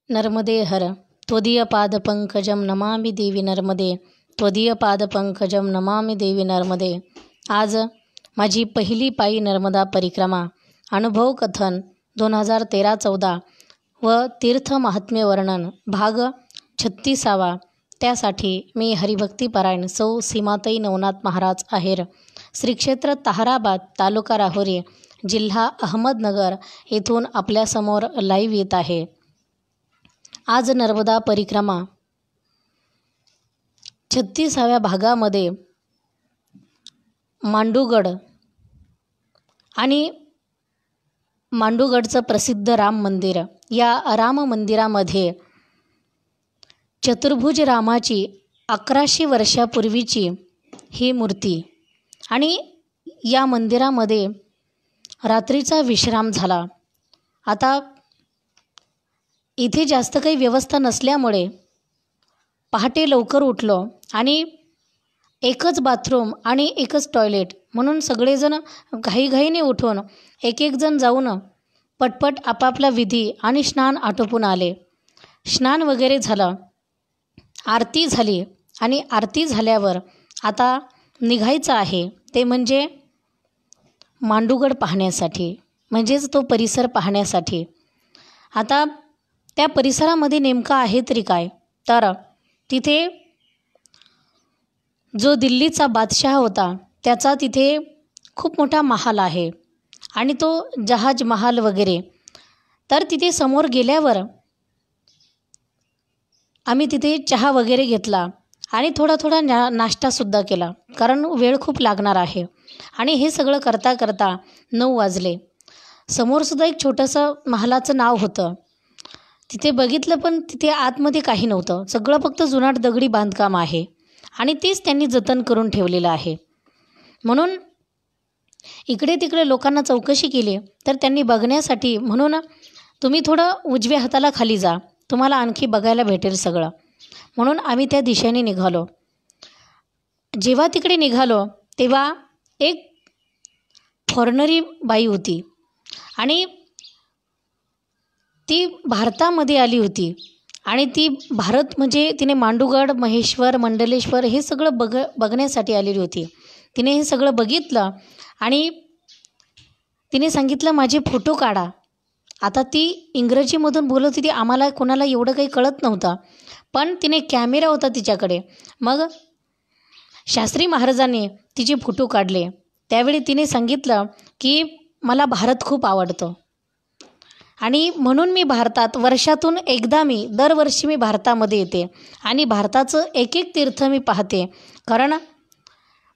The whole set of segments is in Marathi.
नर्मदे हर त्वदीयपादपङ्कजं नमामि देवी नर्मदे, त्वदीयपादपङ्कजं नमामि देवी नर्मदे। आज माझी पहिली पायी नर्मदा परिक्रमा अनुभव कथन 2013-14 व तीर्थ महात्म्य वर्णन भाग 36वा। त्यासाठी मी हरिभक्तीपरायण सौ सीमाताई नवनाथ महाराज आहेर, श्री क्षेत्र ताहराबाद, तालुका राहुरी, जिल्हा अहमदनगर येथून आपल्यासमोर लाईव्ह येत आहे। आज नर्मदा परिक्रमा 36व्या भागामध्ये मांडूगड आणि मांडूगडचं प्रसिद्ध राम मंदिर, या राम मंदिरामध्ये चतुर्भुज रामाची 1100 वर्षापूर्वीची ही मूर्ती आणि या मंदिरामध्ये रात्रीचा विश्राम झाला। आता इथे जास्त काही व्यवस्था नसल्यामुळे पहाटे लवकर उठलो आणि एकच बाथरूम आणि एकच टॉयलेट म्हणून सगळेजण घाईघाईने उठून एक एक जण जाऊन पटपट आपापला विधी आणि स्नान आटोपून आले। स्नान वगैरे झालं, आरती झाली आणि आरती झाल्यावर आता निघायचं आहे, ते म्हणजे मांडूगड पाहण्यासाठी, म्हणजेच तो परिसर पाहण्यासाठी। आता त्या परिसरामध्ये नेमका आहे तरी काय, तर तिथे जो दिल्लीचा बादशाह होता त्याचा तिथे खूप मोठा महाल आहे आणि तो जहाज महाल वगैरे। तर तिथे समोर गेल्यावर आम्ही तिथे चहा वगैरे घेतला आणि थोडा नाश्तासुद्धा केला, कारण वेळ खूप लागणार आहे। आणि हे सगळं करता करता 9 वाजले। समोरसुद्धा एक छोटंसं महालाचं नाव होतं, तिथे बघितलं पण तिथे आतमध्ये काही नव्हतं, सगळं फक्त जुनाट दगडी बांधकाम आहे आणि तेच त्यांनी जतन करून ठेवलेलं आहे। म्हणून इकडे तिकडे लोकांना चौकशी केली तर त्यांनी बघण्यासाठी म्हणून तुम्ही थोडं उजव्या हाताला खाली जा, तुम्हाला आणखी बघायला भेटेल सगळं, म्हणून आम्ही त्या दिशेने निघालो। जेव्हा तिकडे निघालो तेव्हा एक फॉरेनरी बाई होती आणि ती भारतामध्ये आली होती आणि ती भारत म्हणजे तिने मांडूगड, महेश्वर, मंडलेश्वर हे सगळं बघण्यासाठी आलेली होती। तिने हे सगळं बघितलं आणि तिने सांगितलं माझे फोटो काढा। आता ती इंग्रजीमधून बोलत होती, आम्हाला कोणाला एवढं काही कळत नव्हतं, पण तिने कॅमेरा होता तिच्याकडे। मग शास्त्री महाराजांनी तिचे फोटो काढले। त्यावेळी तिने सांगितलं की मला भारत खूप आवडतो आणि म्हणून मी भारतात वर्षातून एकदा दरवर्षी मी भारतामध्ये येते आणि भारताचं एक एक तीर्थ मी पाहते, कारण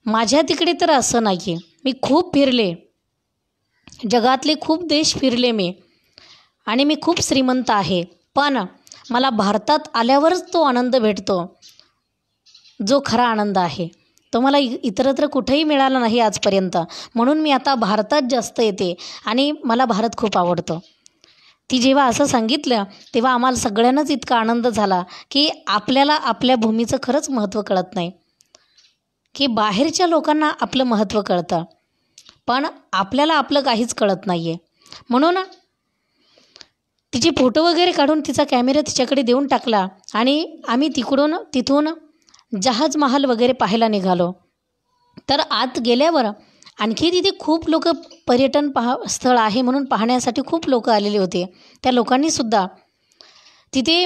माझ्या तिकडे तर असं नाही आहे, मी खूप फिरले, जगातले खूप देश फिरले मी आणि मी खूप श्रीमंत आहे, पण मला भारतात आल्यावरच तो आनंद भेटतो, जो खरा आनंद आहे तो मला इतरत्र कुठेही मिळाला नाही आजपर्यंत, म्हणून मी आता भारतात जास्त येते आणि मला भारत खूप आवडतो। ती जेव्हा असं सांगितलं तेव्हा आम्हाला सगळ्यांनाच इतका आनंद झाला की आपल्याला आपल्या भूमीचं खरंच महत्त्व कळत नाही, की बाहेरच्या लोकांना आपलं महत्त्व कळतं पण आपल्याला आपलं काहीच कळत नाही आहे। म्हणून तिचे फोटो वगैरे काढून तिचा कॅमेरा तिच्याकडे देऊन टाकला आणि आम्ही तिथून जहाज महाल वगैरे पाहायला निघालो। तर आत गेल्यावर आणखी तिथे खूप लोक पर्यटन स्थळ आहे म्हणून पाहण्यासाठी खूप लोक आलेले होते। त्या लोकांनीसुद्धा तिथे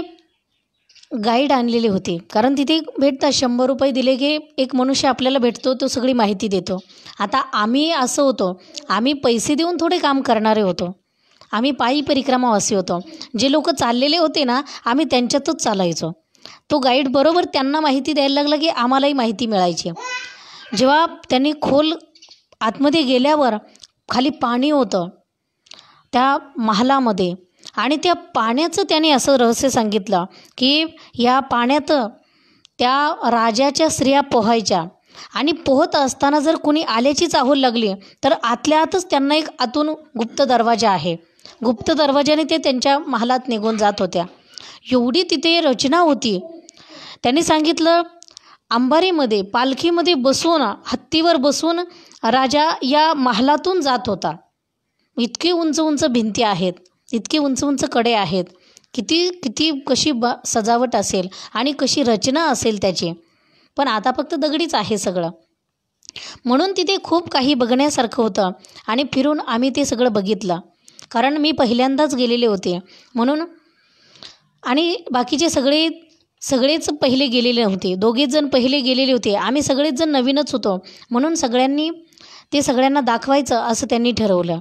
गाईड आणलेले होते, कारण तिथे भेटतात 100 रुपये दिले की एक मनुष्य आपल्याला भेटतो, तो सगळी माहिती देतो। आता आम्ही असं होतो, आम्ही पैसे देऊन थोडे काम करणारे होतो, आम्ही पायी परिक्रमावासी होतो। जे लोक चाललेले होते ना, आम्ही त्यांच्यातच चालायचो। तो गाईड बरोबर त्यांना माहिती द्यायला लागला की आम्हालाही माहिती मिळायची। जेव्हा त्यांनी खोल आतमध्ये गेल्यावर खाली पाणी होतं त्या महालामध्ये आणि त्या पाण्याचं त्याने असं रहस्य सांगितलं की या पाण्यात त्या राजाच्या स्त्रिया पोहायच्या आणि पोहत असताना जर कुणी आल्याची चाहूल लागली तर आतल्या आतच त्यांना एक आतून गुप्त दरवाजा आहे, गुप्त दरवाजाने ते त्यांच्या महालात निघून जात होत्या। एवढी तिथे रचना होती। त्यांनी सांगितलं अंबारीमध्ये पालखीमध्ये बसून, हत्तीवर बसून राजा या महालातून जात होता। इतके उंच उंच भिंती आहेत, इतके उंच उंच कडे आहेत किती किती कशी सजावट असेल आणि कशी रचना असेल त्याची. पण आता फक्त दगडीच आहे सगळं. म्हणून तिथे खूप काही बघण्यासारखं होतं आणि फिरून आम्ही ते सगळं बघितलं. कारण मी पहिल्यांदाच गेलेले होते म्हणून. आणि बाकीचे सगळेच पहिले गेलेले नव्हते. 2 जण पहिले गेलेले होते. आम्ही सगळेच जण नवीनच होतो म्हणून सगळ्यांना दाखवायचं असं त्यांनी ठरवलं.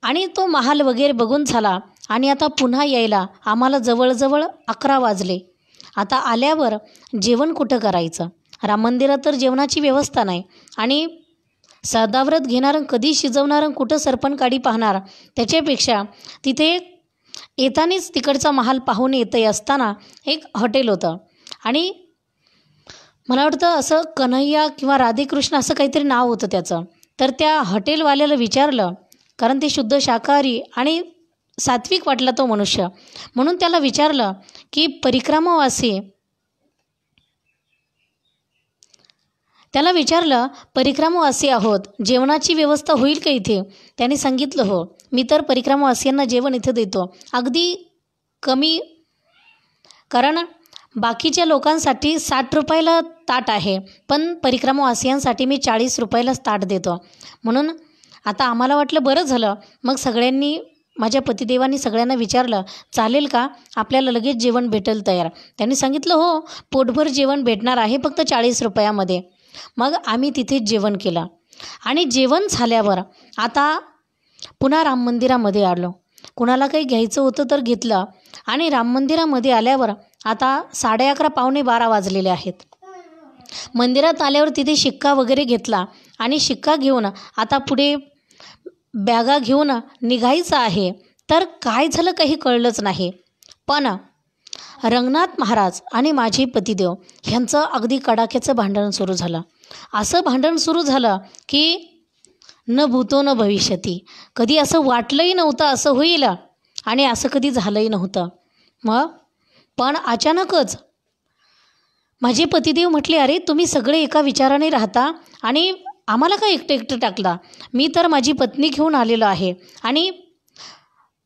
आणि तो महाल वगैरे बघून झाला आणि आता पुन्हा यायला आम्हाला जवळजवळ 11 वाजले. आता आल्यावर जेवण कुठं करायचं? राम मंदिरात तर जेवणाची व्यवस्था नाही आणि सदाव्रत घेणारं कधी शिजवणारं कुठं सरपणकाडी पाहणार. त्याच्यापेक्षा तिथे येतानीच तिकडचा महाल पाहून येते असताना एक हॉटेल होतं आणि मला वाटतं असं कन्हैया किंवा राधेकृष्ण असं काहीतरी नाव होतं त्याचं. तर त्या हॉटेलवाल्याला विचारलं, कारण ते शुद्ध शाकाहारी आणि सात्विक वाटला तो मनुष्य, म्हणून त्याला विचारलं की परिक्रमावासी आहोत, जेवणाची व्यवस्था होईल का इथे? त्याने सांगितलं हो, मी तर परिक्रमावासियांना जेवण इथे देतो अगदी कमी. कारण बाकीच्या लोकांसाठी 60 रुपयाला ताट आहे, पण परिक्रमावासियांसाठी मी 40 रुपयालाच ताट देतो. म्हणून आता आम्हाला वाटलं बरं झालं. मग माझ्या पतिदेवांनी सगळ्यांना विचारलं, चालेल का? आपल्याला लगेच जेवण भेटेल तयार. त्यांनी सांगितलं हो, पोटभर जेवण भेटणार आहे फक्त 40 रुपयामध्ये. मग आम्ही तिथेच जेवण केलं आणि जेवण झाल्यावर आता पुन्हा राम मंदिरामध्ये आलो. कुणाला काही घ्यायचं होतं तर घेतलं आणि राम मंदिरामध्ये आल्यावर आता 11:30 पावणे 12 वाजलेले आहेत. मंदिरात आल्यावर तिथे शिक्का वगैरे घेतला आणि शिक्का घेऊन आता पुढे बॅगा घेऊन निघायचं आहे. तर काय झालं काही कळलंच नाही. पण रंगनाथ महाराज आणि माझे पतिदेव ह्यांचं अगदी कडाक्याचं भांडण सुरू झालं. असं भांडण सुरू झालं की न भूतो न भविष्यती. कधी असं वाटलंही नव्हतं असं होईल आणि असं कधी झालंही नव्हतं. पण अचानकच माझे पतिदेव म्हटले, अरे तुम्ही सगळे एका विचाराने राहता आणि आम्हाला का एकटं टाकला? मी तर माझी पत्नी घेऊन आलेलो आहे आणि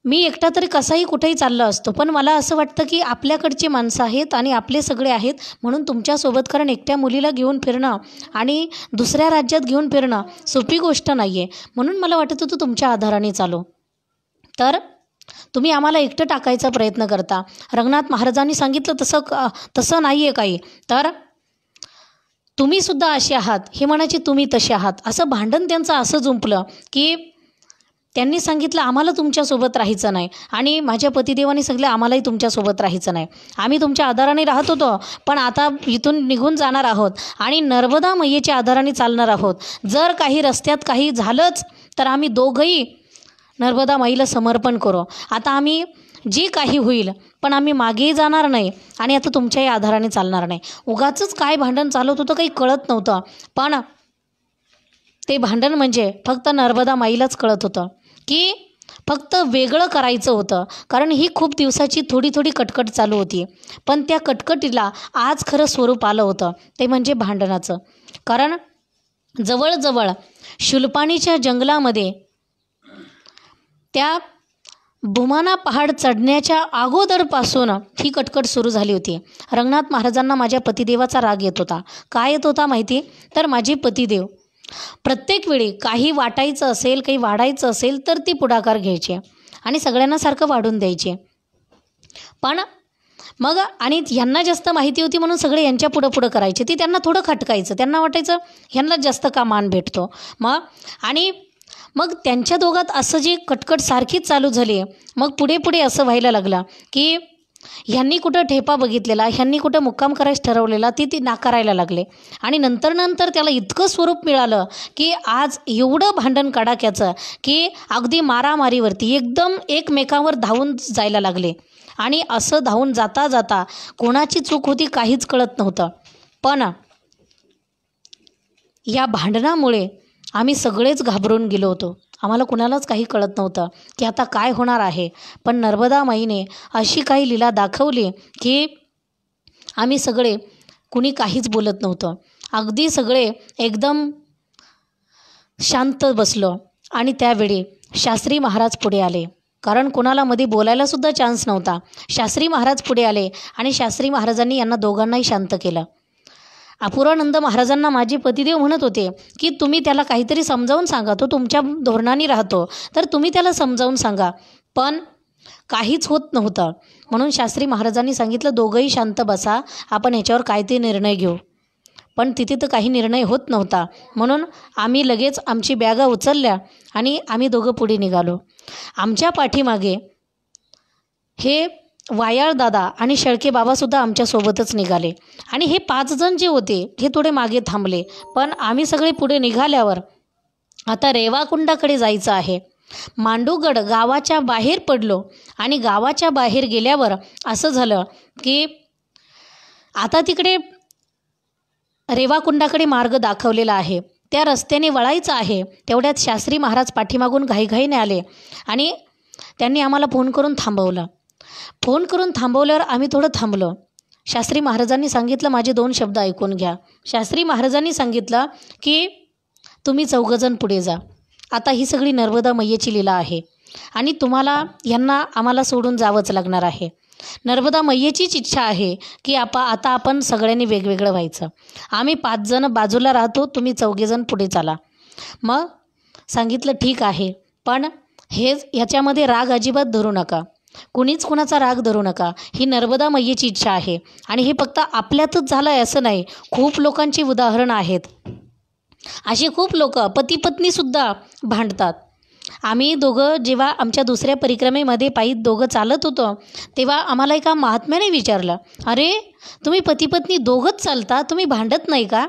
मी एकटा तरी कसाही कुठेही चाललो असतो. पण मला असं वाटतं की आपल्याकडची माणसं आहेत आणि आपले सगळे आहेत म्हणून तुमच्यासोबत. कारण एकट्या मुलीला घेऊन फिरणं आणि दुसऱ्या राज्यात घेऊन फिरणं सोपी गोष्ट नाही आहे. म्हणून मला वाटत होतं तुमच्या आधाराने चालू. तर तुम्ही आम्हाला एकटं टाकायचा प्रयत्न करता. रंगनाथ महाराजांनी सांगितलं तसं नाही आहे काही. तर तुम्हीसुद्धा असे आहात, हे म्हणायचे तुम्ही तसे आहात. असं भांडण त्यांचं असं जुंपलं की त्यांनी सांगितलं आम्हाला तुमच्यासोबत राहायचं नाही आणि माझ्या पतिदेवांनी सांगितलं आम्हालाही तुमच्यासोबत राहायचं नाही. आम्ही तुमच्या आधाराने राहत होतो पण आता इथून निघून जाणार आहोत आणि नर्मदा मैयेच्या आधाराने चालणार आहोत. जर काही रस्त्यात काही झालंच तर आम्ही दोघंही नर्मदा माईला समर्पण करू. आता आम्ही जे काही होईल पण आम्ही मागेही जाणार नाही आणि आता तुमच्याही आधाराने चालणार नाही. उगाचच काय भांडण चालत होतं काही कळत नव्हतं. पण ते भांडण म्हणजे फक्त नर्मदा माईलाच कळत होतं की फक्त वेगळं करायचं होतं. कारण ही खूप दिवसाची थोडी कटकट चालू होती. पण त्या कटकटीला आज खरं स्वरूप आलं होतं, ते म्हणजे भांडणाचं. कारण जवळजवळ शूलपाणीच्या जंगलामध्ये त्या भूमाना पहाड चढण्याच्या अगोदरपासून ही कटकट सुरू झाली होती. रंगनाथ महाराजांना माझ्या पतिदेवाचा राग येत होता. काय येत होता माहिती? तर माझे पतिदेव प्रत्येक वेळी काही वाटायचं असेल, काही वाढायचं असेल तर ते पुढाकार घ्यायचे आणि सगळ्यांना सारखं वाढून द्यायचे. पण मग आणि ह्यांना जास्त माहिती होती म्हणून सगळे यांच्या पुढं करायचे. ते त्यांना थोडं खटकायचं. त्यांना वाटायचं ह्यांना जास्त का मान भेटतो. मग त्यांच्या दोघात असं जे कटकट सारखीच चालू झाली. मग पुढे असं व्हायला लागलं की ह्यांनी कुठं ठेपा बघितलेला, ह्यांनी कुठं मुक्काम करायचं ठरवलेला ती नाकारायला लागले. आणि नंतर त्याला इतकं स्वरूप मिळालं की आज एवढं भांडण कडाक्याचं की अगदी मारामारीवरती एकदम एकमेकांवर धावून जायला लागले. आणि असं धावून जाता कोणाची चूक होती काहीच कळत नव्हतं. पण या भांडणामुळे आम्ही सगळेच घाबरून गेलो होतो. आम्हाला कुणालाच काही कळत नव्हतं की आता काय होणार आहे. पण नर्मदा माईने अशी काही लीला दाखवली की आम्ही सगळे कुणी काहीच बोलत नव्हतं. अगदी सगळे एकदम शांत बसलो. आणि त्यावेळी शास्त्री महाराज पुढे आले. कारण कोणाला मध्ये बोलायलासुद्धा चान्स नव्हता. शास्त्री महाराज पुढे आले आणि शास्त्री महाराजांनी यांना दोघांनाही शांत केलं. अपूर्वानंद महाराजांना माझे पतिदेव म्हणत होते की तुम्ही त्याला काहीतरी समजावून सांगा, तो तुमच्या धोरणाने राहतो, तर तुम्ही त्याला समजावून सांगा. पण काहीच होत नव्हतं. म्हणून शास्त्री महाराजांनी सांगितलं, दोघंही शांत बसा, आपण ह्याच्यावर काय ते निर्णय घेऊ. पण तिथे तर काही निर्णय होत नव्हता. म्हणून आम्ही लगेच आमची बॅगा उचलल्या आणि आम्ही दोघं पुढे निघालो. आमच्या पाठीमागे हे वायाळ दादा आणि शेळके बाबासुद्धा आमच्यासोबतच निघाले. आणि हे 5 जण जे होते हे थोडे मागे थांबले. पण आम्ही सगळे पुढे निघाल्यावर आता रेवाकुंडाकडे जायचं आहे. मांडूगड गावाच्या बाहेर पडलो आणि गावाच्या बाहेर गेल्यावर असं झालं की आता तिकडे रेवाकुंडाकडे मार्ग दाखवलेला आहे, त्या रस्त्याने वळायचं आहे. तेवढ्यात शास्त्री महाराज पाठीमागून घाईघाईने आले आणि त्यांनी आम्हाला फोन करून थांबवलं. फोन करून थांबवल्यावर आम्ही थोडं थांबलो. शास्त्री महाराजांनी सांगितलं, माझे 2 शब्द ऐकून घ्या. शास्त्री महाराजांनी सांगितलं की तुम्ही 4 जण पुढे जा. आता ही सगळी नर्मदा मैयेची लीला आहे आणि तुम्हाला यांना आम्हाला सोडून जावंच लागणार आहे. नर्मदा मैयेचीच इच्छा आहे की आता आपण सगळ्यांनी वेगवेगळं व्हायचं. आम्ही 5 जण बाजूला राहतो, तुम्ही 4 जण पुढे चाला. मग सांगितलं ठीक आहे, पण ह्याच्यामध्ये राग अजिबात धरू नका, कुणीच कुणाचा राग धरू नका. ही नर्मदा मैयेची इच्छा आहे आणि हे फक्त आपल्यातच झालं आहे असं नाही, खूप लोकांची उदाहरणं आहेत. अशी खूप लोक पती पत्नीसुद्धा भांडतात. आम्ही दोघं जेव्हा आमच्या दुसऱ्या परिक्रमेमध्ये पायी दोघं चालत होतो तेव्हा आम्हाला एका महात्म्याने विचारलं, अरे तुम्ही पती पत्नी दोघंच चालता, तुम्ही भांडत नाही का?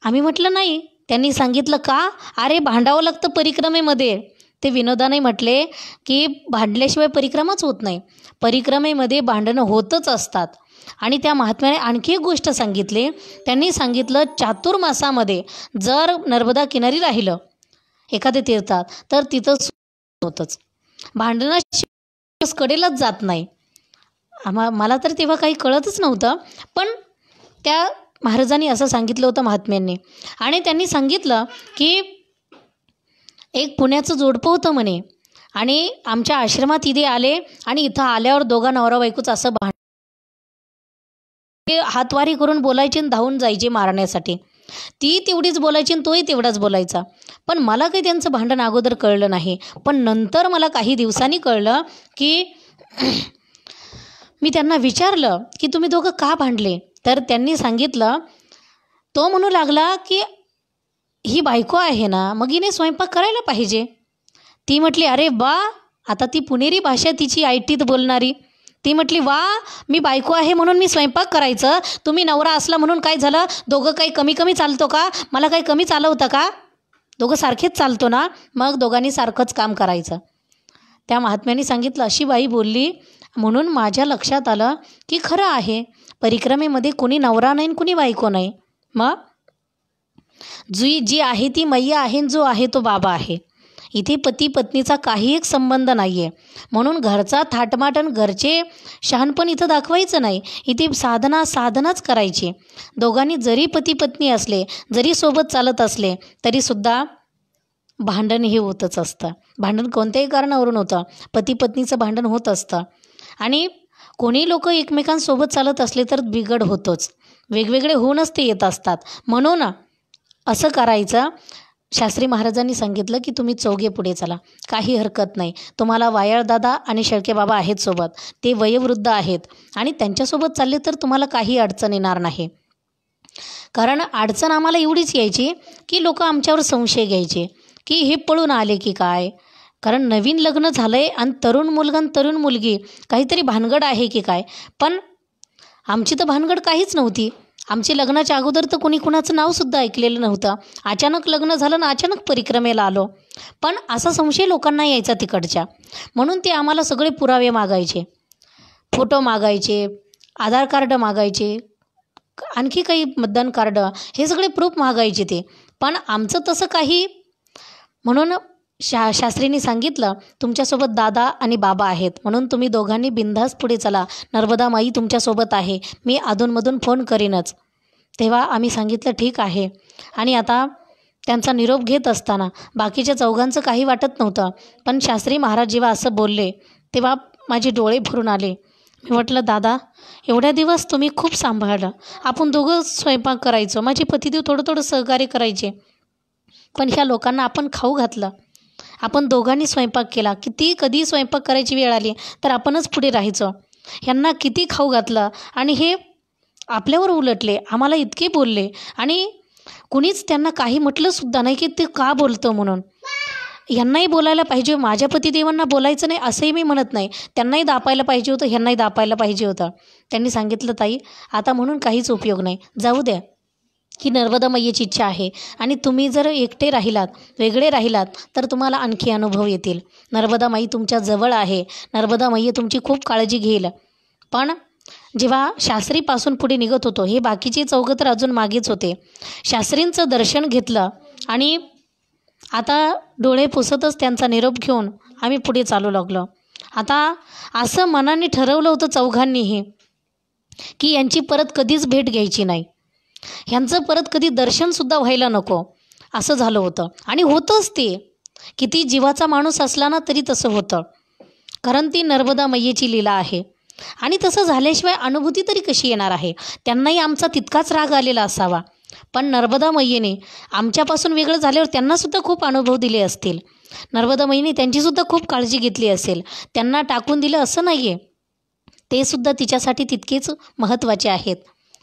आम्ही म्हटलं नाही. त्यांनी सांगितलं का? अरे भांडावं लागतं परिक्रमेमध्ये. ते विनोदाने म्हटले की भांडल्याशिवाय परिक्रमाच होत नाही, परिक्रमेमध्ये भांडणं होतच असतात. आणि त्या महात्म्याने आणखी एक गोष्ट सांगितली. त्यांनी सांगितलं, चातुर्मासामध्ये जर नर्मदा किनारी राहिलं एखाद्या तीर्थात तर तिथं होतंच, भांडणं कडेलाच जात नाही. मला तर तेव्हा काही कळतच नव्हतं, पण त्या महाराजांनी असं सांगितलं होतं महात्म्यांनी. आणि त्यांनी सांगितलं की एक पुण्याचं जोडपं होतं म्हणे आणि आमच्या आश्रमात इथे आले आणि इथं आल्यावर दोघा नवरा बायकोच असं हातवारी करून बोलायचे आणि धावून जायचे मारण्यासाठी. ती तेवढीच बोलायची आणि तोही तेवढाच बोलायचा. पण मला काही त्यांचं भांडण अगोदर कळलं नाही. पण नंतर मला काही दिवसांनी कळलं की मी त्यांना विचारलं की तुम्ही दोघं का भांडले? तर त्यांनी सांगितलं, तो म्हणू लागला की ही बायको आहे ना, मग हिने स्वयंपाक करायला पाहिजे. ती म्हटली, अरे वा, आता ती पुणेरी भाषा तिची आयटीत बोलणारी. ती म्हटली, वा, मी बायको आहे म्हणून मी स्वयंपाक करायचं, तुम्ही नवरा असला म्हणून काय झालं, दोघं काही कमी कमी चालतो का? मला काही कमी चालवतं का? दोघं सारखेच चालतो ना, मग दोघांनी सारखंच काम करायचं. त्या महात्म्याने सांगितलं, अशी बाई बोलली म्हणून माझ्या लक्षात आलं की खरं आहे, परिक्रमेमध्ये कुणी नवरा नाही कुणी बायको नाही. मग जी आहे ती मैया आहे, जो आहे तो बाबा आहे. इथे पती पत्नीचा काही एक संबंध नाही आहे. म्हणून घरचा थाटमाटन घरचे शहाणपण इथं दाखवायचं नाही. इथे साधनाच करायची. दोघांनी जरी पती पत्नी असले, जरी सोबत चालत असले तरीसुद्धा भांडण हे होतच असतं. भांडण कोणत्याही कारणावरून होतं, पती पत्नीचं भांडण होत असतं. आणि कोणी लोक एकमेकांसोबत चालत असले तर बिघड होतोच, वेगवेगळे होऊनच ते येत असतात. म्हणून असं करायचं. शास्त्री महाराजांनी सांगितलं की तुम्ही 4 पुढे चला, काही हरकत नाही. तुम्हाला वायाळदादा आणि शेळके बाबा आहेत सोबत, ते वयोवृद्ध आहेत आणि त्यांच्यासोबत चालले तर तुम्हाला काही अडचण येणार नाही. कारण अडचण आम्हाला एवढीच यायची की लोक आमच्यावर संशय घ्यायचे की हे पळून आले की काय, कारण नवीन लग्न झालं आहे आणि तरुण मुलगा आणि तरुण मुलगी, काहीतरी भानगड आहे की काय. पण आमची तर भानगड काहीच नव्हती. आमचे लग्नाच्या अगोदर तर कोणी कुणाचं नावसुद्धा ऐकलेलं नव्हतं. अचानक लग्न झालं ना, अचानक परिक्रमेला आलो. पण असा संशय लोकांना यायचा तिकडच्या. म्हणून ते आम्हाला सगळे पुरावे मागायचे, फोटो मागायचे, आधार कार्ड मागायचे, आणखी काही मतदान कार्ड, हे सगळे प्रूफ मागायचे ते. पण आमचं तसं काही. म्हणून शास्त्रींनी सांगितलं, तुमच्यासोबत दादा आणि बाबा आहेत म्हणून तुम्ही दोघांनी बिनधास्त पुढे चला, नर्मदा माई तुमच्यासोबत आहे, मी अधूनमधून फोन करीनच. तेव्हा आम्ही सांगितलं ठीक आहे. आणि आता त्यांचा निरोप घेत असताना बाकीच्या चौघांचं काही वाटत नव्हतं. पण शास्त्री महाराज जेव्हा असं बोलले तेव्हा माझे डोळे भरून आले. मी म्हटलं, दादा, एवढ्या दिवस तुम्ही खूप सांभाळलं. आपण दोघं स्वयंपाक करायचो, माझे पतिदेव थोडं थोडं सहकार्य करायचे. पण ह्या लोकांना आपण खाऊ घातलं. आपण दोघांनी स्वयंपाक केला. कधी स्वयंपाक करायची वेळ आली तर आपणच पुढे राहायचो. ह्यांना किती खाऊ घातलं आणि हे आपल्यावर उलटले, आम्हाला इतके बोलले आणि कुणीच त्यांना काही म्हटलंसुद्धा नाही की ते का बोलतं म्हणून. ह्यांनाही बोलायला पाहिजे, माझ्या पतिदेवांना बोलायचं नाही असंही मी म्हणत नाही. त्यांनाही दापायला पाहिजे होतं, ह्यांनाही दापायला पाहिजे होतं. त्यांनी सांगितलं, ताई, आता म्हणून काहीच उपयोग नाही, जाऊ द्या. ही नर्मदा मैयाची इच्छा आहे आणि तुम्ही जर एकटे राहिलात, वेगळे राहिलात तर तुम्हाला आणखी अनुभव येतील. नर्मदा माई तुमच्या जवळ आहे. नर्मदा मैया तुमची खूप काळजी घेईल. पण जेव्हा शास्त्रीपासून पुढे निघत होतो, हे बाकीचे चौघं तर अजून मागेच होते. शास्त्रींचं दर्शन घेतलं आणि आता डोळे पुसतच त्यांचा निरोप घेऊन आम्ही पुढे चालू लागलो. आता असं मनाने ठरवलं होतं चौघांनीही की यांची परत कधीच भेट घ्यायची नाही, ह्यांचं परत कधी दर्शनसुद्धा व्हायला नको, असं झालं होतं. आणि होतंच ते. किती जीवाचा माणूस असला ना तरी तसं होतं, कारण ती नर्मदा मैयेची लीला आहे. आणि तसं झाल्याशिवाय अनुभूती तरी कशी येणार आहे. त्यांनाही आमचा तितकाच राग आलेला असावा, पण नर्मदा मैयेने आमच्यापासून वेगळं झाल्यावर त्यांनासुद्धा खूप अनुभव दिले असतील. नर्मदा मैयेने त्यांचीसुद्धा खूप काळजी घेतली असेल. त्यांना टाकून दिलं असं नाही आहे. ते सुद्धा तिच्यासाठी तितकेच महत्त्वाचे आहेत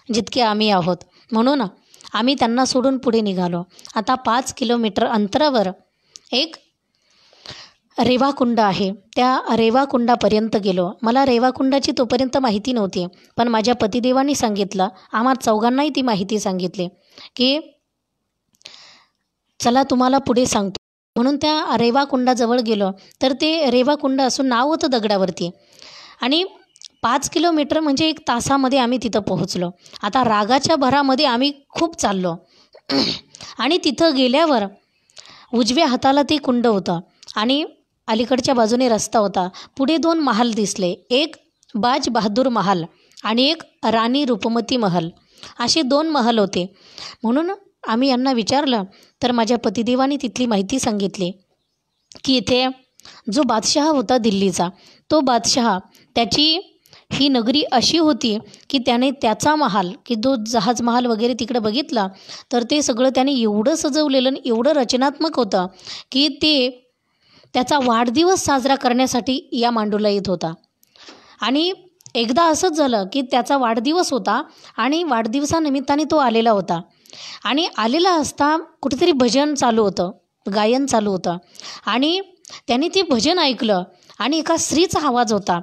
जितके आम्ही आहोत. म्हणून आम्ही त्यांना सोडून पुढे निघालो. आता 5 किलोमीटर अंतरावर एक रेवाकुंड आहे. त्या रेवाकुंडापर्यंत गेलो. मला रेवाकुंडाची तोपर्यंत माहिती नव्हती, पण माझ्या पतिदेवांनी सांगितलं, आम्हा चौघांनाही ती माहिती सांगितली की चला तुम्हाला पुढे सांगतो. म्हणून त्या रेवाकुंडाजवळ गेलो तर ते रेवाकुंड असून नाव होतं दगडावरती. आणि 5 किलोमीटर म्हणजे 1 तासामध्ये आम्ही तिथं पोहोचलो. आता रागाच्या भरामध्ये आम्ही खूप चाललो आणि तिथं गेल्यावर उजव्या हाताला ते कुंड होतं आणि अलीकडच्या बाजूने रस्ता होता. पुढे 2 महाल दिसले, एक बाज बहादूर महाल आणि एक राणी रूपमती महल, असे 2 महल होते. म्हणून आम्ही यांना विचारलं तर माझ्या पतिदेवानी तिथली माहिती सांगितली की इथे जो बादशहा होता दिल्लीचा, तो बादशहा, त्याची ही नगरी अशी होती की त्याने त्याचा महाल की जो जहाज महाल वगैरे तिकडं बघितला तर ते सगळं त्याने एवढं सजवलेलं आणि एवढं रचनात्मक होतं की ते त्याचा वाढदिवस साजरा करण्यासाठी या मांडूला येत होता. आणि एकदा असंच झालं की त्याचा वाढदिवस होता आणि वाढदिवसानिमित्ताने तो आलेला होता. आणि आलेला असता कुठेतरी भजन चालू होतं, गायन चालू होतं आणि त्याने ते भजन ऐकलं आणि एका स्त्रीचा आवाज होता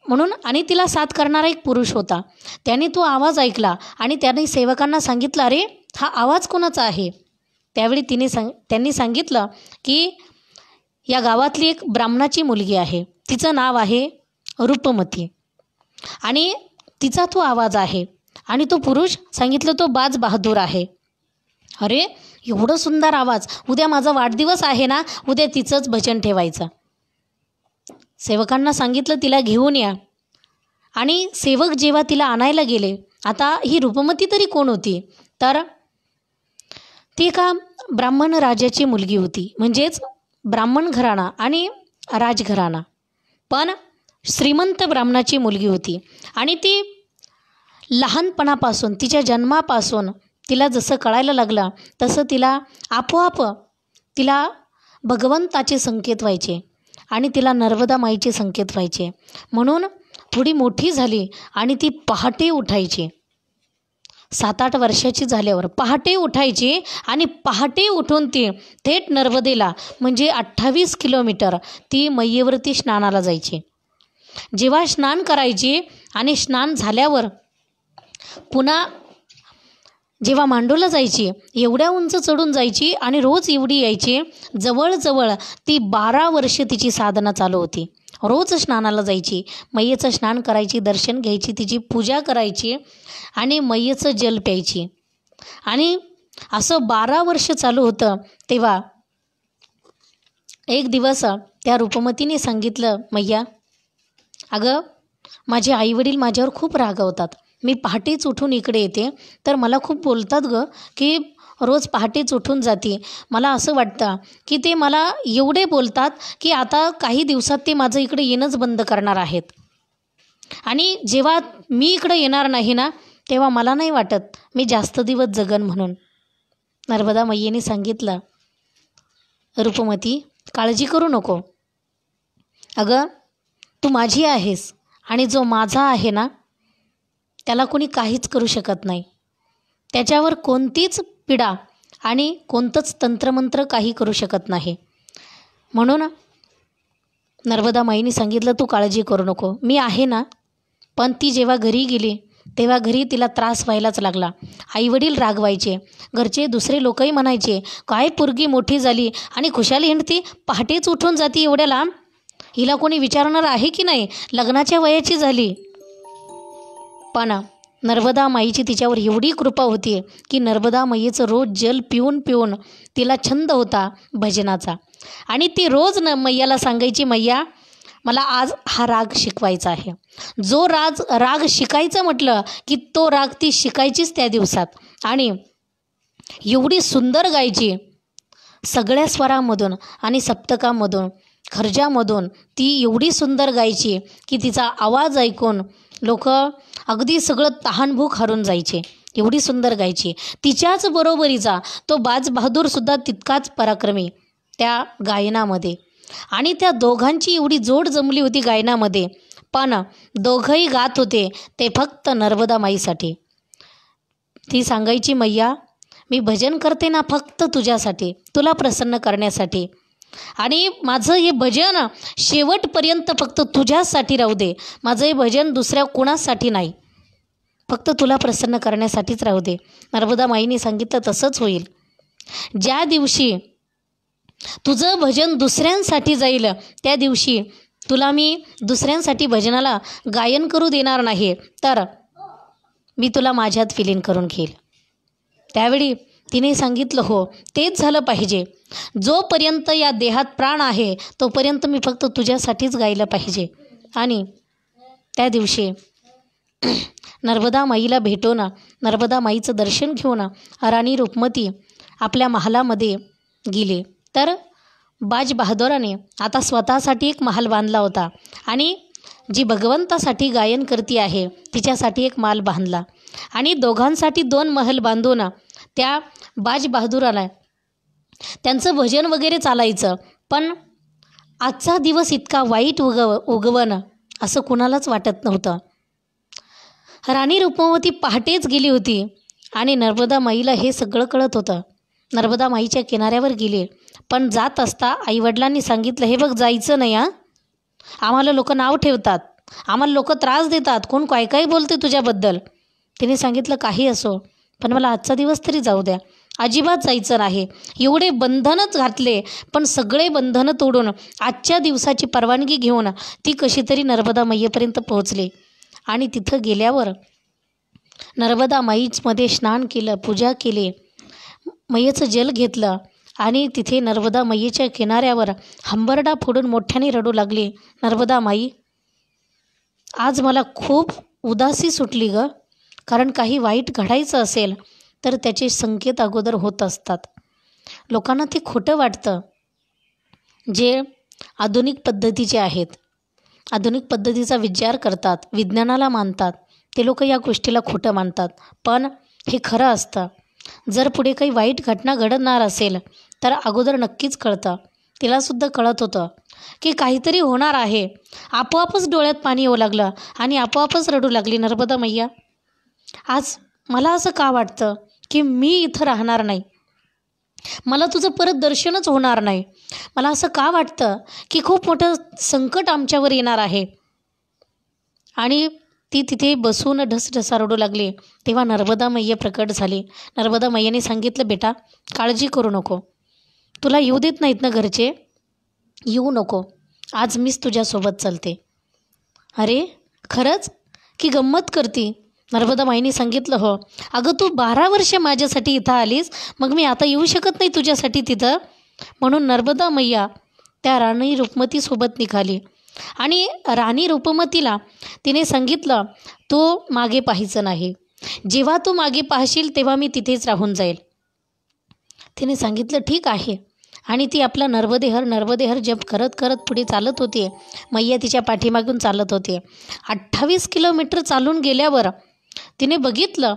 म्हणून, आणि तिला साथ करणारा एक पुरुष होता. त्याने तो आवाज ऐकला आणि त्याने सेवकांना सांगितलं, अरे हा आवाज कोणाचा आहे. त्यावेळी त्यांनी सांगितलं की या गावातली एक ब्राह्मणाची मुलगी आहे, तिचं नाव आहे रूपमती आणि तिचा तो आवाज आहे. आणि तो पुरुष सांगितलं तो बाज बहादूर आहे. अरे एवढं सुंदर आवाज, उद्या माझा वाढदिवस आहे ना, उद्या तिचंच भजन ठेवायचं. सेवकांना सांगितलं तिला घेऊन या. आणि सेवक जेव्हा तिला आणायला गेले, आता ही रूपमती तरी कोण होती, तर ती एका ब्राह्मण राजाची मुलगी होती. म्हणजेच ब्राह्मण घराणा आणि राजघराणा, पण श्रीमंत ब्राह्मणाची मुलगी होती. आणि ती लहानपणापासून, तिच्या जन्मापासून तिला जसं कळायला लागलं तसं तिला आपोआप तिला भगवंताचे संकेत व्हायचे आणि तिला नर्मदा माईचे संकेत व्हायचे. म्हणून थोडी मोठी झाली आणि ती पहाटे उठायची. 7-8 वर्षाची झाल्यावर पहाटे उठायची आणि पहाटे उठून ती थेट नर्मदेला म्हणजे 28 किलोमीटर ती मैयेवरती स्नानाला जायची. जेव्हा स्नान करायची आणि स्नान झाल्यावर पुन्हा जेव्हा मांडूला जायची, एवढ्या उंच चढून जायची आणि रोज एवढी यायची. जवळजवळ ती 12 वर्ष तिची साधना चालू होती. रोज स्नानाला जायची, मैयेचं स्नान करायची, दर्शन घ्यायची, तिची पूजा करायची आणि मैयेचं जल प्यायची. आणि असं 12 वर्ष चालू होतं. तेव्हा एक दिवस त्या रूपमतीने सांगितलं, मैया, अगं माझे आईवडील माझ्यावर खूप रागवतात. मी पहाटेच उठून इकडे येते तर मला खूप बोलतात गं की रोज पहाटेच उठून जाते. मला असं वाटतं की ते मला एवढे बोलतात की आता काही दिवसात ते माझं इकडे येणंच बंद करणार आहेत. आणि जेव्हा मी इकडं येणार नाही ना, तेव्हा मला नाही वाटत मी जास्त दिवस जगन म्हणून. नर्मदा मैयेने सांगितलं, रुपमती काळजी करू नको. अगं तू माझी आहेस आणि जो माझा आहे ना त्याला कोणी काहीच करू शकत नाही. त्याच्यावर कोणतीच पिडा आणि कोणतंच तंत्रमंत्र काही करू शकत नाही. म्हणून नर्मदा माईने सांगितलं, तू काळजी करू नको, मी आहे ना. पण ती जेव्हा घरी गेली तेव्हा घरी तिला त्रास व्हायलाच लागला. आईवडील रागवायचे, घरचे दुसरे लोकही म्हणायचे, काय पोरगी मोठी झाली आणि खुशाली हिंडती, पहाटेच उठून जाती एवढ्या लांब, हिला कोणी विचारणार आहे की नाही, लग्नाच्या वयाची झाली. पण नर्मदा माईची तिच्यावर एवढी कृपा होती की नर्मदा माईचं रोज जल पिऊन पिऊन तिला छंद होता भजनाचा. आणि ती रोज मैयाला सांगायची, मैया मला आज हा राग शिकवायचा आहे. जो राग शिकायचं म्हटलं की तो राग ती शिकायचीच त्या दिवसात. आणि एवढी सुंदर गायची, सगळ्या स्वरामधून आणि सप्तकामधून खर्जामधून ती एवढी सुंदर गायची की तिचा आवाज ऐकून लोक अगदी सगळं तहानभूक हरून जायचे. एवढी सुंदर गायची. तिच्याच बरोबरीचा तो बाज बहादूरसुद्धा तितकाच पराक्रमी त्या गायनामध्ये. आणि त्या दोघांची एवढी जोड जमली होती गायनामध्ये. पण दोघंही गात होते ते फक्त नर्मदा माईसाठी. ती सांगायची, मैया मी भजन करते ना फक्त तुझ्यासाठी, तुला प्रसन्न करण्यासाठी. आणि माझं हे भजन शेवटपर्यंत फक्त तुझ्यासाठी राहू दे. माझं हे भजन दुसऱ्या कोणासाठी नाही, फक्त तुला प्रसन्न करण्यासाठीच राहू दे. नर्मदा माईने सांगितलं, तसंच होईल. ज्या दिवशी तुझं भजन दुसऱ्यांसाठी जाईल त्या दिवशी तुला मी दुसऱ्यांसाठी भजनाला गायन करू देणार नाही, तर मी तुला माझ्यात विलीन करून घेईल. त्यावेळी तिने सांगितलं, हो तेच झालं पाहिजे. जोपर्यंत या देहात प्राण आहे तोपर्यंत मी फक्त तुझ्यासाठीच गायलं पाहिजे. आणि त्या दिवशी नर्मदा माईला भेटून, नर्मदा माईचं दर्शन घेऊन राणी रुक्मती आपल्या महालामध्ये गेली. तर बाज बहादुराने आता स्वतःसाठी एक महाल बांधला होता आणि जी भगवंतासाठी गायन करती आहे तिच्यासाठी एक महाल बांधला. आणि दोघांसाठी 2 महल बांधून त्या बाज बहादुराला त्यांचं भजन वगैरे चालायचं. पण आजचा दिवस इतका वाईट उगवणं असं कुणालाच वाटत नव्हतं. राणी रुक्मावती पहाटेच गेली होती आणि नर्मदा माईला हे सगळं कळत होतं. नर्मदा माईच्या किनाऱ्यावर गेली, पण जात असता आईवडिलांनी सांगितलं, हे बघ जायचं नाही हां, आम्हाला लोक नाव ठेवतात, आम्हाला लोक त्रास देतात, कोण काय काय बोलते तुझ्याबद्दल. तिने सांगितलं, काही असो पण मला आजचा दिवस तरी जाऊ द्या, अजिबात जायचं नाही. एवढे बंधनच घातले, पण सगळे बंधनं तोडून आजच्या दिवसाची परवानगी घेऊन ती कशी तरी नर्मदा मैयेपर्यंत पोहोचली. आणि तिथं गेल्यावर नर्मदा माईमध्ये स्नान केलं, पूजा केली, मैयेचं जल घेतलं आणि तिथे नर्मदा मैयेच्या किनाऱ्यावर हंबरडा फोडून मोठ्याने रडू लागली, नर्मदा माई आज मला खूप उदासी सुटली गं. कारण काही वाईट घडायचं असेल तर त्याचे संकेत अगोदर होत असतात. लोकांना ते खोटं वाटतं. जे आधुनिक पद्धतीचे आहेत, आधुनिक पद्धतीचा विचार करतात, विज्ञानाला मानतात, ते लोक या गोष्टीला खोटं मानतात. पण हे खरं असतं. जर पुढे काही वाईट घटना घडणार असेल तर अगोदर नक्कीच कळतं. तिलासुद्धा कळत होतं की काहीतरी होणार आहे. आपोआपच डोळ्यात पाणी येऊ लागलं आणि आपोआपच रडू लागली, नर्मदा मैया आज मला असं का वाटतं की मी इथं राहणार नाही, मला तुझं परत दर्शनच होणार नाही. मला असं का वाटतं की खूप मोठं संकट आमच्यावर येणार आहे. आणि ती तिथे बसून ढसढसा रडू लागली. तेव्हा नर्मदा मैया प्रकट झाली. नर्मदा मैयाने सांगितलं, बेटा काळजी करू नको, तुला येऊ देत नाहीत ना घरचे, येऊ नको, आज मीच तुझ्यासोबत चालते. अरे खरंच की गंमत करती. नर्मदा माईने सांगितलं, हो अगं तू 12 वर्ष माझ्यासाठी इथं आलीस, मग मी आता येऊ शकत नाही तुझ्यासाठी तिथं. म्हणून नर्मदा मैया त्या राणी रुक्मतीसोबत निघाली. आणि राणी रुक्मतीला तिने सांगितलं, तू मागे पाहायचं नाही, जेव्हा तू मागे पाहशील तेव्हा मी तिथेच राहून जाईल. तिने सांगितलं ठीक आहे. आणि ती आपला नर्मदेहर जप करत करत पुढे चालत होती. मैया तिच्या पाठीमागून चालत होती. 28 किलोमीटर चालून गेल्यावर तिने बघितलं,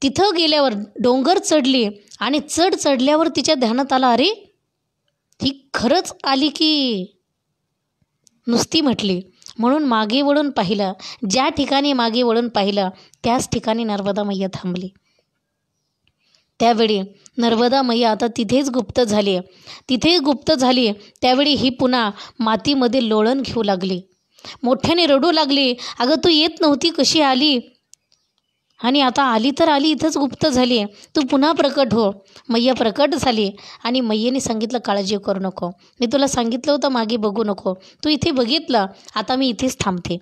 तिथं गेल्यावर डोंगर चढली आणि चढल्यावर तिच्या ध्यानात आलं, अरे ही खरंच आली की नुसती म्हटली. म्हणून मागे वळून पाहिलं. ज्या ठिकाणी मागे वळून पाहिलं त्याच ठिकाणी नर्मदा मैया थांबली. त्यावेळी नर्मदा मैया आता तिथेच गुप्त झाली. त्यावेळी ही पुन्हा मातीमध्ये लोळण घेऊ लागली. मोठ्याने रडू लागली, अगं तू येत नव्हती, कशी आली? आणि आता आली तर आली, इथंच गुप्त झाली, तू पुन्हा प्रकट हो. मैया प्रकट झाली आणि मैयेने सांगितलं, काळजी करू नको, मी तुला सांगितलं होतं मागे बघू नको, तू इथे बघितलं, आता मी इथेच थांबते.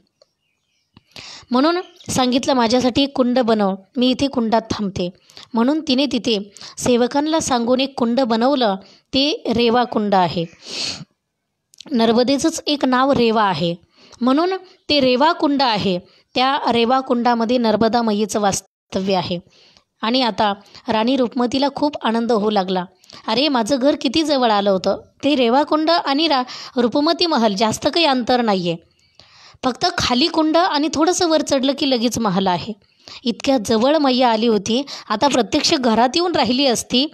म्हणून सांगितलं माझ्यासाठी एक कुंड बनव, मी इथे कुंडात थांबते. म्हणून तिने तिथे सेवकांना सांगून एक कुंड बनवलं. ते रेवा कुंड आहे. नर्मदेचंच एक नाव रेवा आहे, म्हणून ते रेवा कुंड आहे. त्या रेवा कुंडामध्ये नर्मदा मैयेचं वास्तव्य आहे. आणि आता राणी रुक्मतीला खूप आनंद होऊ लागला. अरे माझं घर किती जवळ आलं होतं. ते रेवा कुंड आणि रुक्मती महल जास्त काही अंतर नाही आहे. फक्त खाली कुंड आणि थोडंसं वर चढलं की लगेच महल आहे. इतक्या जवळ मैया आली होती. आता प्रत्यक्ष घरात येऊन राहिली असती,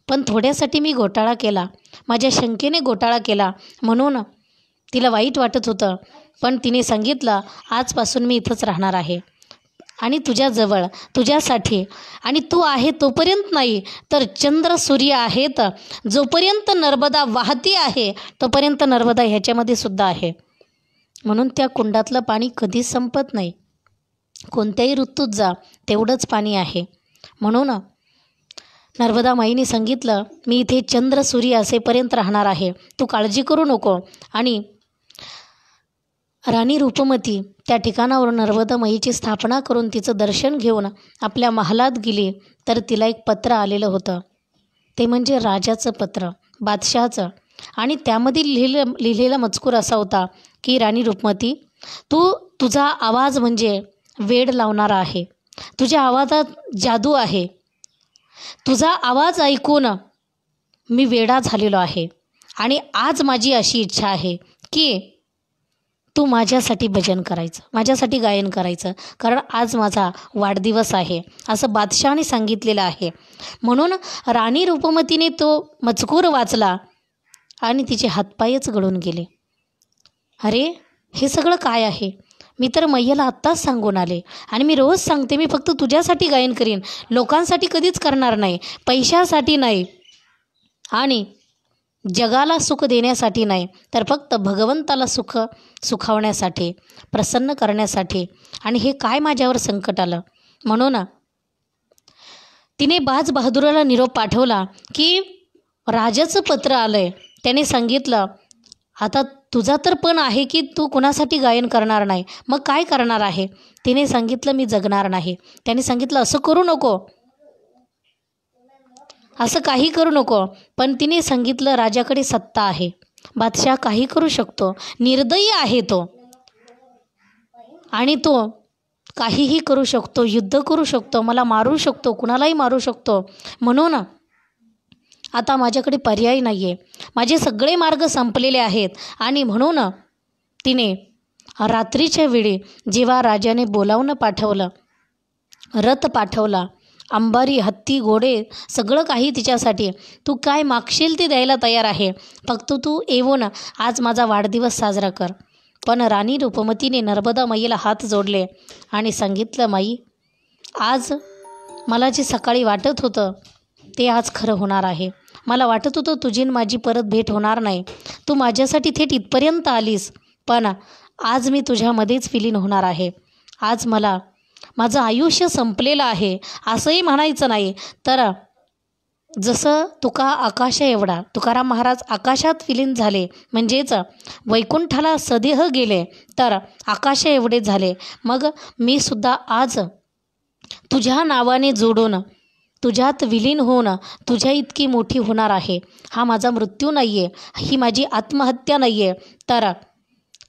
पण थोड्यासाठी मी घोटाळा केला, माझ्या शंकेने घोटाळा केला, म्हणून तिला वाईट वाटत होतं. पण तिने सांगितलं, आजपासून मी इथंच राहणार आहे आणि तुझ्याजवळ, तुझ्यासाठी. आणि तू आहे तोपर्यंत नाही, तर चंद्र सूर्य आहेत, जोपर्यंत नर्मदा वाहती आहे तोपर्यंत नर्मदा ह्याच्यामध्ये सुद्धा आहे. म्हणून त्या कुंडातलं पाणी कधीच संपत नाही. कोणत्याही ऋतूत जा तेवढंच पाणी आहे. म्हणून नर्मदा माईने सांगितलं, मी इथे चंद्र सूर्य असेपर्यंत राहणार आहे, तू काळजी करू नको. आणि राणी रूपमती त्या ठिकाणावर नर्मदा माईची स्थापना करून तिचं दर्शन घेऊन आपल्या महालात गेली. तर तिला एक पत्र आलेलं होतं. ते म्हणजे राजाचं पत्र, बादशहाचं. आणि त्यामध्ये लिहिलेला मजकूर असा होता की राणी रूपमती, तुझा आवाज म्हणजे वेड लावणारा आहे, तुझ्या आवाजात जादू आहे, तुझा आवाज ऐकून मी वेडा झालेलो आहे. आणि आज माझी अशी इच्छा आहे की तू माझ्यासाठी भजन करायचं, माझ्यासाठी गायन करायचं, कारण आज माझा वाढदिवस आहे, असं बादशहाने सांगितलेलं आहे. म्हणून राणी रूपमतीने तो मजकूर वाचला आणि तिचे हातपायच गळून गेले. अरे हे सगळं काय आहे? मी तर मैयाला आत्ताच सांगून आले आणि मी रोज सांगते, मी फक्त तुझ्यासाठी गायन करीन, लोकांसाठी कधीच करणार नाही, पैशासाठी नाही आणि जगाला सुख देण्यासाठी नाही, तर फक्त भगवंताला सुखावण्यासाठी, प्रसन्न करण्यासाठी. आणि हे काय माझ्यावर संकट आलं? म्हणून तिने बाज बहादूरला निरोप पाठवला की राजाचं पत्र आलं आहे. त्याने सांगितलं, आता तुझा तर पण आहे की तू कुणासाठी गायन करणार नाही, मग काय करणार आहे? तिने सांगितलं, मी जगणार नाही. त्याने सांगितलं, असं करू नको, असं काही करू नको. पण तिने सांगितलं, राजाकडे सत्ता आहे, बादशाह काही करू शकतो, निर्दयी आहे तो, आणि तो काहीही करू शकतो, युद्ध करू शकतो, मला मारू शकतो, कुणालाही मारू शकतो. म्हणून आता माझ्याकडे पर्याय नाही आहे, माझे सगळे मार्ग संपलेले आहेत. आणि म्हणून तिने रात्रीच्या वेळी जेव्हा राजाने बोलावून पाठवलं, रथ पाठवला, अंबारी, हत्ती, घोडे, सगळं काही तिच्यासाठी, तू काय मागशील ते द्यायला तयार आहे, फक्त तू येऊन आज माझा वाढदिवस साजरा कर. पण राणी रूपमतीने नर्मदा मैयेला हात जोडले आणि सांगितलं, माई, आज मला जे सकाळी वाटत होतं ते आज खरं होणार आहे. मला वाटत होतं तुझी माझी परत भेट होणार नाही, तू माझ्यासाठी थेट इथपर्यंत आलीस, पण आज मी तुझ्यामध्येच विलीन होणार आहे. आज मला माझं आयुष्य संपलेलं आहे असंही म्हणायचं नाही, तर जसं आकाशा एवढा, तुकाराम महाराज आकाशात विलीन झाले, म्हणजेच वैकुंठाला सदेह गेले, तर आकाशा एवढे झाले. मग मी सुद्धा आज तुझ्या नावाने जोडून, तुझ्यात विलीन होऊन तुझ्या इतकी मोठी होणार आहे. हा माझा मृत्यू नाही आहे, ही माझी आत्महत्या नाही आहे, तर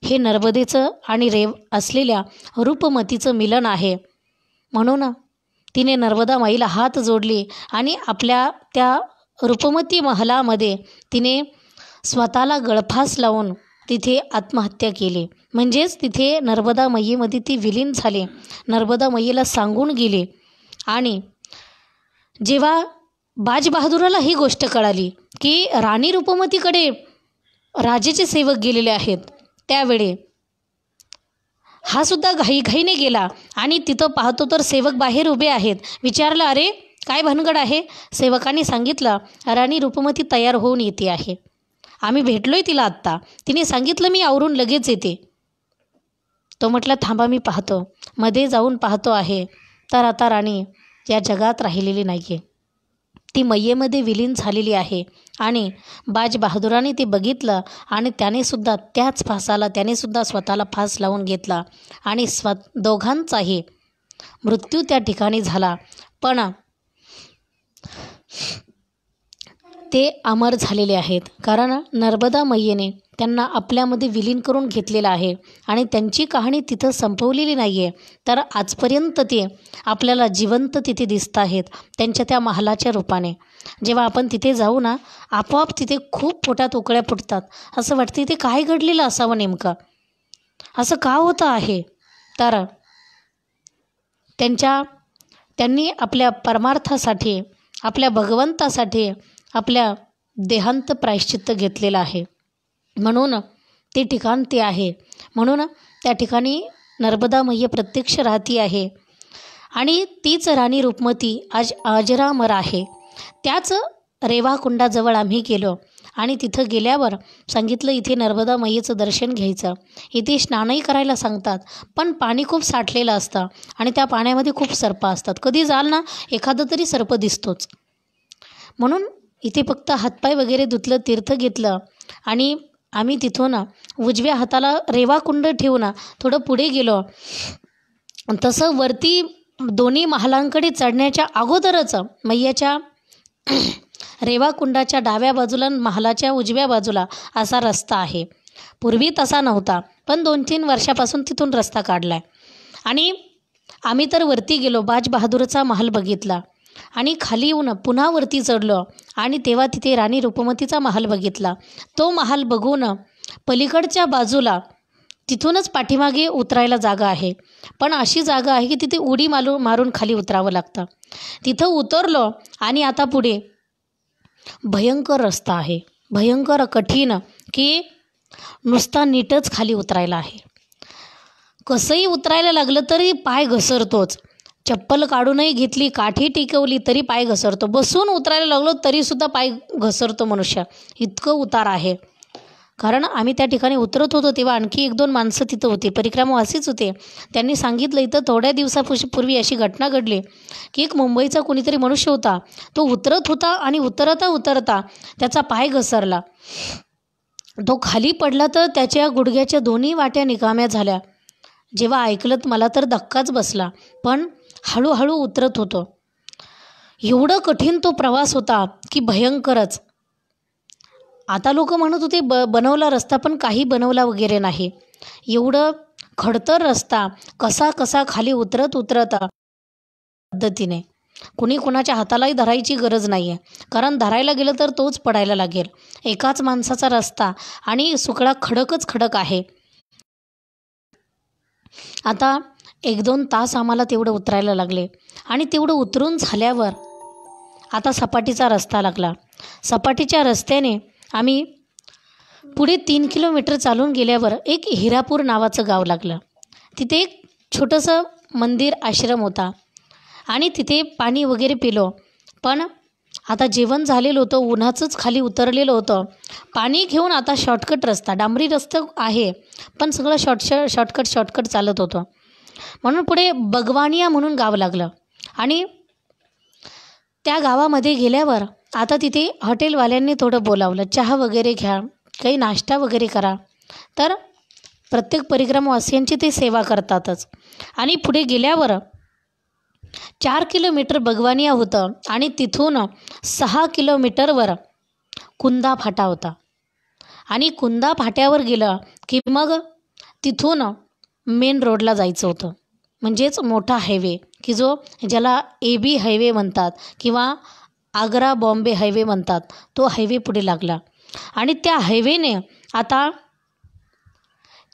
हे नर्मदेचं आणि रेव असलेल्या रूपमतीचं मिलन आहे. म्हणून तिने नर्मदा माईला हात जोडली आणि आपल्या त्या रूपमती महलामध्ये तिने स्वतःला गळफास लावून तिथे आत्महत्या केली. म्हणजेच तिथे नर्मदा मैयेमध्ये ती विलीन झाली, नर्मदा मैयेला सांगून गेली. आणि जेव्हा बाजबहादूराला ही गोष्ट कळाली की राणी रूपमतीकडे राजाचे सेवक गेलेले आहेत, त्यावेळी हा सुद्धा घाईघाईने गेला आणि तिथं पाहतो तर सेवक बाहेर उभे आहेत. विचारलं, अरे काय भानगड आहे? सेवकांनी सांगितलं, राणी रूपमती तयार होऊन येते आहे, आम्ही भेटलोय तिला आत्ता. तिने सांगितलं मी आवरून लगेच येते. तो म्हटला, थांबा मी पाहतो. मध्ये जाऊन पाहतो आहे तर आता राणी या जगात राहिलेली नाही आहे, ती मैयेमध्ये विलीन झालेली आहे. आणि बाजबहादुराने ते बघितलं आणि त्यानेसुद्धा त्याच फासाला त्यानेसुद्धा स्वतःला फास लावून घेतला आणि दोघांचाही मृत्यू त्या ठिकाणी झाला. पण ते अमर झालेले आहेत, कारण नर्मदा मैयेने त्यांना आपल्यामध्ये विलीन करून घेतलेलं आहे आणि त्यांची कहाणी तिथं संपवलेली नाही आहे. तर आजपर्यंत ते आपल्याला जिवंत तिथे दिसत आहेत त्यांच्या त्या महालाच्या रूपाने. जेव्हा आपण तिथे जाऊ ना, आपोआप तिथे खूप पोटात उकळ्या फुटतात. असं वाटतं इथे काय घडलेलं असावं नेमकं, असं का होतं आहे. तर त्यांनी आपल्या परमार्थासाठी, आपल्या भगवंतासाठी आपल्या देहांत प्रायश्चित्त घेतलेलं आहे, म्हणून ते ठिकाण ते आहे. म्हणून त्या ठिकाणी नर्मदा मैया प्रत्यक्ष राहती आहे आणि तीच राणी रूपमती आज अजरामर आहे. त्याच रेवाकुंडाजवळ आम्ही गेलो आणि तिथं गेल्यावर सांगितलं इथे नर्मदा मैयेचं दर्शन घ्यायचं. इथे स्नानही करायला सांगतात, पण पाणी खूप साठलेलं असतं आणि त्या पाण्यामध्ये खूप सर्प असतात. कधी जाल ना, एखादं तरी सर्प दिसतोच. म्हणून इथे फक्त हातपाय वगैरे धुतलं, तीर्थ घेतलं आणि आम्ही तिथून उजव्या हाताला रेवाकुंड ठेवून थोडं पुढे गेलो. तसं वरती दोन्ही महालांकडे चढण्याच्या अगोदरच मैयाच्या रेवाकुंडाच्या डाव्या बाजूला, महालाच्या उजव्या बाजूला असा रस्ता आहे. पूर्वी तसा नव्हता, पण 2-3 वर्षापासून तिथून रस्ता काढला आहे. आणि आम्ही तर वरती गेलो, बाजबहादूरचा महल बघितला आणि खाली येऊन पुन्हा वरती चढलो आणि तेव्हा तिथे राणी रूपमतीचा महल बघितला. तो महल बघून पलीकडच्या बाजूला तिथूनच पाठीमागे उतरायला जागा आहे, पण अशी जागा आहे की तिथे उडी मारून खाली उतरावं लागतं. तिथं उतरलो आणि आता पुढे भयंकर रस्ता आहे, भयंकर कठीण, की नुसता नीटच खाली उतरायला आहे. कसंही उतरायला लागलं तरी पाय घसरतोच. चप्पल काढूनही घेतली, काठी टिकवली तरी पाय घसरतो. बसून उतरायला लागलो तरीसुद्धा पाय घसरतो मनुष्य, इतकं उतार आहे. कारण आम्ही त्या ठिकाणी उतरत होतो तेव्हा आणखी 1-2 माणसं तिथं होती, परिक्रमावासीच होते. त्यांनी सांगितलं इथं थोड्या दिवसापूर्वी अशी घटना घडली की एक मुंबईचा कोणीतरी मनुष्य होता, तो उतरत होता आणि उतरता त्याचा पाय घसरला. तो खाली पडला तर त्याच्या गुडघ्याच्या दोन्ही वाट्या निकाम्या झाल्या. जेव्हा ऐकलं मला तर धक्काच बसला, पण हळूहळू उतरत होतो. एवढं कठीण तो प्रवास होता की भयंकरच. आता लोक म्हणत होते बनवला रस्ता, पण काही बनवला वगैरे नाही. एवढं खडतर रस्ता, कसा खाली उतरत पद्धतीने. कुणी कुणाच्या हातालाही धरायची गरज नाही आहे, कारण धरायला गेलं तर तोच पडायला लागेल. एकाच माणसाचा रस्ता आणि सुकळा खडक आहे. आता 1-2 तास आम्हाला तेवढं उतरायला लागले आणि तेवढं उतरून झाल्यावर आता सपाटीचा रस्ता लागला. सपाटीच्या रस्त्याने आम्ही पुढे 3 किलोमीटर चालून गेल्यावर एक हिरापूर नावाचं गाव लागलं. तिथे एक छोटंसं मंदिर आश्रम होता आणि तिथे पाणी वगैरे पिलो. पण आता जेवण झालेलं होतं, उन्हाचंच खाली उतरलेलं होतं. पाणी घेऊन आता शॉर्टकट रस्ता, डांबरी रस्ता आहे, पण सगळं शॉर्टकट चालत होतं. म्हणून पुढे बगवानिया म्हणून गाव लागलं आणि त्या गावामध्ये गेल्यावर आता तिथे हॉटेलवाल्यांनी थोडं बोलावलं, चहा वगैरे घ्या, काही नाश्ता वगैरे करा. तर प्रत्येक परिक्रमावासियांची ते सेवा करतातच. आणि पुढे गेल्यावर 4 किलोमीटर बगवानिया होतं आणि तिथून 6 किलोमीटरवर कुंदा फाटा होता. आणि कुंदा फाट्यावर गेलं की मग तिथून मेन रोडला जायचं होतं, म्हणजेच मोठा हायवे, की ज्याला AB हायवे म्हणतात किंवा आग्रा बॉम्बे हायवे म्हणतात, तो हायवे पुढे लागला. आणि त्या हायवेने आता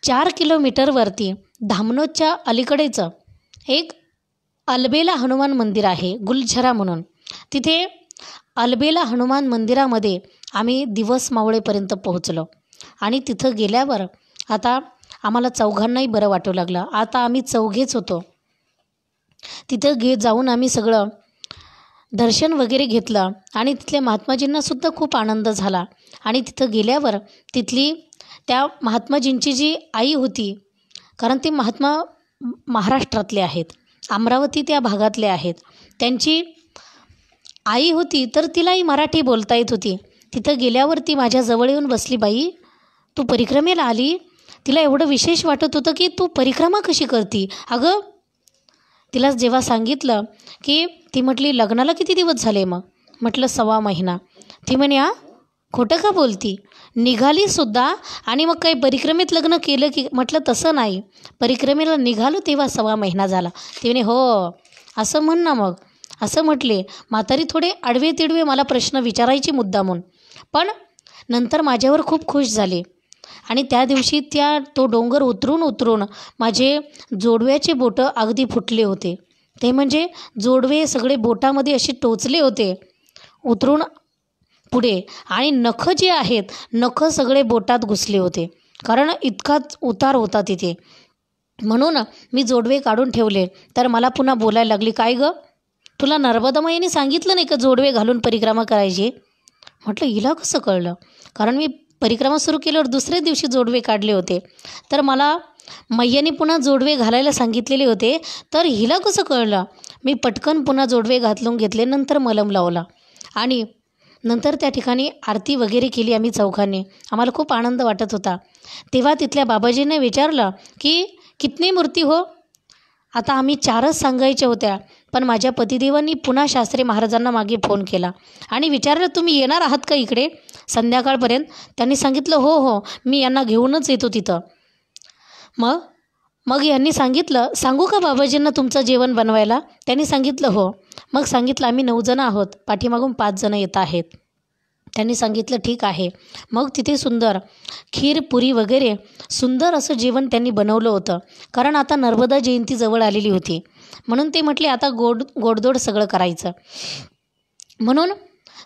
4 किलोमीटरवरती धामणोदच्या अलीकडेच एक अलबेला हनुमान मंदिर आहे, गुलझरा म्हणून. तिथे अलबेला हनुमान मंदिरामध्ये आम्ही दिवस मावळेपर्यंत पोहोचलो. आणि तिथं गेल्यावर आता आम्हाला चौघांनाही बरं वाटू लागलं. आता आम्ही चौघेच होतो. तिथं जाऊन आम्ही सगळं दर्शन वगैरे घेतलं आणि तिथल्या महात्माजींनासुद्धा खूप आनंद झाला. आणि तिथं गेल्यावर तिथली त्या महात्माजींची जी आई होती, कारण ते महात्मा महाराष्ट्रातले आहेत, अमरावती त्या भागातले आहेत, त्यांची आई होती, तर तिलाही मराठी बोलता येत होती. तिथं गेल्यावर ती माझ्याजवळ येऊन बसली. बाई, तू परिक्रमेला आली? तिला एवढं विशेष वाटत होतं की तू परिक्रमा कशी करती? अगं, तिला जेव्हा सांगितलं की ती म्हटली, लग्नाला किती दिवस झाले? मग म्हटलं 1.25 महिना. ती म्हणे, खोटं का बोलती? निघालीसुद्धा आणि मग काही परिक्रमेत लग्न केलं की? म्हटलं तसं नाही, परिक्रमेला निघालो तेव्हा 1.25 महिना झाला. ती म्हणे, हो असं म्हण ना. मग असं म्हटले. म्हातारी थोडे आडवे तिडवे मला प्रश्न विचारायची मुद्दामून, पण नंतर माझ्यावर खूप खुश झाले. आणि त्या दिवशी तो डोंगर उतरून माझे जोडव्याचे बोटं अगदी फुटले होते. ते म्हणजे जोडवे सगळे बोटामध्ये असे टोचले होते उतरून पुढे. आणि नखं जे आहेत, नखं सगळे बोटात घुसले होते, कारण इतकाच उतार होता तिथे. म्हणून मी जोडवे काढून ठेवले. तर मला पुन्हा बोलायला लागली, काय गं, तुला नर्मदामाईने सांगितलं नाही का जोडवे घालून परिक्रमा करायची? म्हटलं हिला कसं कळलं? कारण मी परिक्रमा सुरू केल्यावर दुसऱ्या दिवशी जोडवे काढले होते. तर मला मैयाने पुन्हा जोडवे घालायला सांगितलेले होते, तर हिला कसं कळलं? मी पटकन पुन्हा जोडवे घालून घेतले, नंतर मलम लावला. आणि नंतर त्या ठिकाणी आरती वगैरे केली आम्ही चौघांनी. आम्हाला खूप आनंद वाटत होता. तेव्हा तिथल्या बाबाजींनी विचारलं की कितनी मूर्ती हो? आता आम्ही 4च सांगायच्या होत्या, पण माझ्या पतिदेवांनी पुन्हा शास्त्री महाराजांना मागे फोन केला आणि विचारलं, तुम्ही येणार आहात का इकडे संध्याकाळपर्यंत? त्यांनी सांगितलं, हो मी यांना घेऊनच येतो तिथं. मग यांनी सांगितलं, सांगू का बाबाजींना तुमचं जेवण बनवायला? त्यांनी सांगितलं, हो. मग सांगितलं, आम्ही 9 जण आहोत, पाठीमागून 5 जण येत आहेत. त्यांनी सांगितलं, ठीक आहे. मग तिथे सुंदर खीर पुरी वगैरे सुंदर असं जेवण त्यांनी बनवलं होतं, कारण आता नर्मदा जयंती जवळ आलेली होती. म्हणून ते म्हटले, आता गोडधोड सगळं करायचं. म्हणून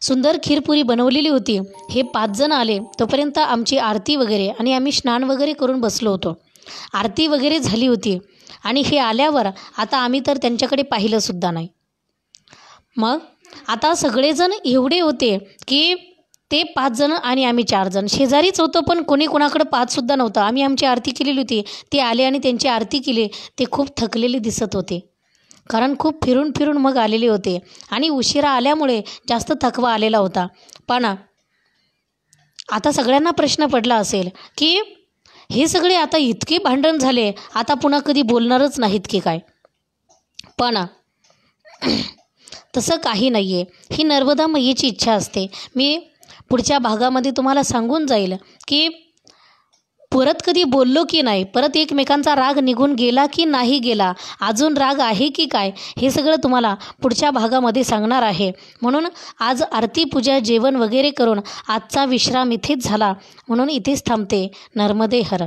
सुंदर खीरपुरी बनवलेली होती. हे 5 जण आले तोपर्यंत आमची आरती वगैरे आणि आम्ही स्नान वगैरे करून बसलो होतो. आरती वगैरे झाली होती आणि हे आल्यावर आता आम्ही तर त्यांच्याकडे पाहिलंसुद्धा नाही. मग आता सगळेजण एवढे होते की ते 5 जण आणि आम्ही 4 जण शेजारीच होतो, पण कोणी कोणाकडे पाहतसुद्धा नव्हतं. आम्ही आमची आरती केलेली होती. ते आले आणि त्यांची आरती केली. ते खूप थकलेले दिसत होते, कारण खूप फिरून मग आलेले होते आणि उशिरा आल्यामुळे जास्त थकवा आलेला होता. पण आता सगळ्यांना प्रश्न पडला असेल की हे सगळे आता इतके भांडण झाले, आता पुन्हा कधी बोलणारच नाहीत की काय? पण तसं काही नाही आहे. ही नर्मदा मैयेची इच्छा असते. मी पुढच्या भागामध्ये तुम्हाला सांगून जाईल की परत कधी बोललो की नाही, परत एकमेकांचा राग निघून गेला की नाही गेला, अजून राग आहे की काय, हे सगळं तुम्हाला पुढच्या भागामध्ये सांगणार आहे. म्हणून आज आरती पूजा जेवण वगैरे करून आजचा विश्राम इथेच झाला, म्हणून इथेच थांबते. नर्मदे हर.